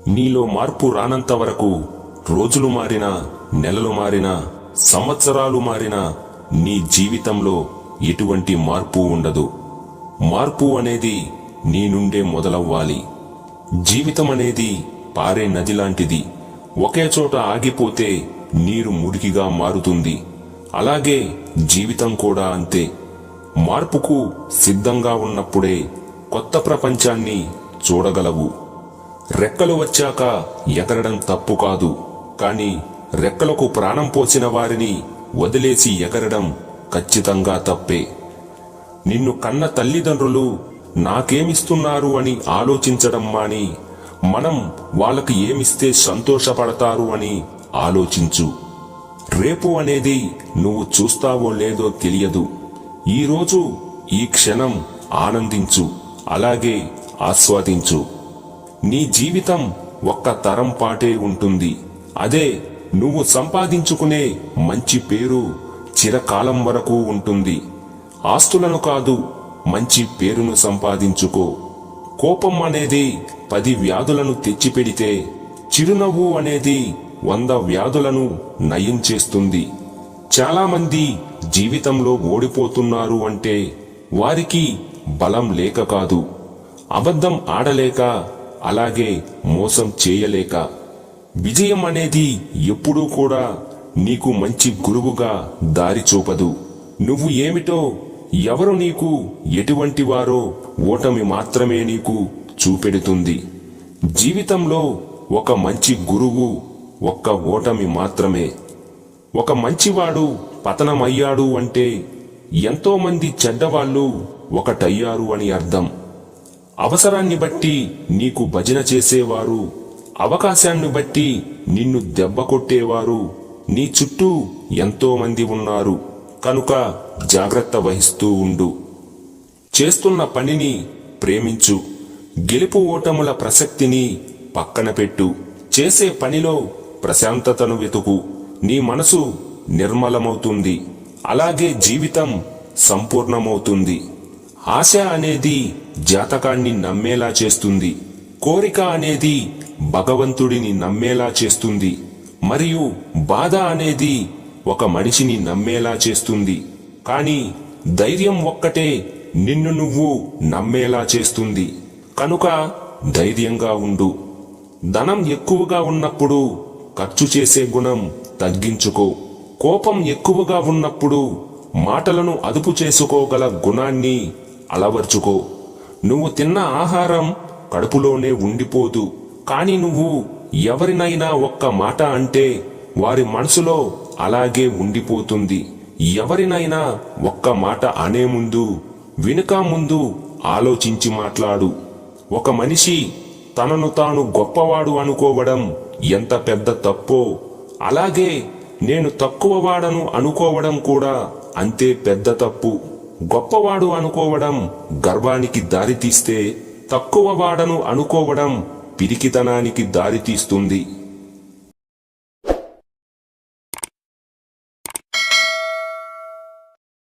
నీలో మార్పు రానంత వరకు రోజులు మారినా, నెలలు మారినా, సంవత్సరాలు మారినా నీ జీవితంలో ఎటువంటి మార్పు ఉండదు. మార్పు అనేది నీ నుండే మొదలవ్వాలి. జీవితం అనేది పారే నది లాంటిది. ఒకే చోట ఆగిపోతే నీరు మురికిగా మారుతుంది. అలాగే జీవితం కూడా అంతే. మార్పుకు సిద్ధంగా ఉన్నప్పుడే కొత్త ప్రపంచాన్ని చూడగలవు. రెక్కలు వచ్చాక ఎగరడం తప్పు కాదు, కానీ రెక్కలకు ప్రాణం పోసిన వారిని వదిలేసి ఎగరడం ఖచ్చితంగా తప్పే. నిన్ను కన్న తల్లిదండ్రులు నాకేమిస్తున్నారు అని ఆలోచించడం మాని, మనం వాళ్ళకి ఏమిస్తే సంతోషపడతారు అని ఆలోచించు. రేపు అనేది నువ్వు చూస్తావో లేదో తెలియదు. ఈరోజు ఈ క్షణం ఆనందించు, అలాగే ఆస్వాదించు. నీ జీవితం ఒక్క తరం పాటే ఉంటుంది. అదే నువ్వు సంపాదించుకునే మంచి పేరు చిరకాలం వరకు ఉంటుంది. ఆస్తులను కాదు, మంచి పేరును సంపాదించుకో. కోపం అనేది 10 వ్యాధులను తెచ్చిపెడితే, చిరునవ్వు అనేది 100 వ్యాధులను నయం చేస్తుంది. చాలామంది జీవితంలో ఓడిపోతున్నారు అంటే వారికి బలం లేక కాదు, అబద్ధం ఆడలేక, అలాగే మోసం చేయలేక. విజయం అనేది ఎప్పుడూ కూడా నీకు మంచి గురువుగా దారి చూపదు. నువ్వు ఏమిటో, ఎవరు నీకు ఎటువంటి వారో ఓటమి మాత్రమే నీకు చూపెడుతుంది. జీవితంలో ఒక మంచి గురువు ఒక్క ఓటమి మాత్రమే. ఒక మంచివాడు పతనమయ్యాడు అంటే ఎంతో మంది చెడ్డవాళ్లు ఒకటయ్యారు అని అర్థం. అవసరాన్ని బట్టి నీకు భజన చేసేవారు, అవకాశాన్ని బట్టి నిన్ను దెబ్బ కొట్టేవారు నీ చుట్టూ ఎంతో మంది ఉన్నారు. కనుక జాగ్రత్త వహిస్తూ ఉండు. చేస్తున్న పనిని ప్రేమించు. గెలుపు ఓటముల ప్రసక్తిని పక్కన పెట్టు. చేసే పనిలో ప్రశాంతతను వెతుకు. నీ మనసు నిర్మలమవుతుంది, అలాగే జీవితం సంపూర్ణమవుతుంది. ఆశ అనేది జాతకాన్ని నమ్మేలా చేస్తుంది. కోరిక అనేది భగవంతుడిని నమ్మేలా చేస్తుంది. మరియు బాధ అనేది ఒక మనిషిని నమ్మేలా చేస్తుంది. కానీ ధైర్యం ఒక్కటే నిన్ను నువ్వు నమ్మేలా చేస్తుంది. కనుక ధైర్యంగా ఉండు. ధనం ఎక్కువగా ఉన్నప్పుడు ఖర్చు చేసే గుణం తగ్గించుకో. కోపం ఎక్కువగా ఉన్నప్పుడు మాటలను అదుపు చేసుకోగల గుణాన్ని అలవర్చుకో. నువ్వు తిన్న ఆహారం కడుపులోనే ఉండిపోదు, కానీ నువ్వు ఎవరినైనా ఒక్క మాట అంటే వారి మనసులో అలాగే ఉండిపోతుంది. ఎవరినైనా ఒక్క మాట అనే ముందు, వెనుక ముందు ఆలోచించి మాట్లాడు. ఒక మనిషి తనను తాను గొప్పవాడు అనుకోవడం ఎంత పెద్ద తప్పో, అలాగే నేను తక్కువవాడను అనుకోవడం కూడా అంతే పెద్ద తప్పు. గొప్పవాడు అనుకోవడం గర్వానికి దారితీస్తే, తక్కువవాడను అనుకోవడం పిరికితనానికి దారితీస్తుంది.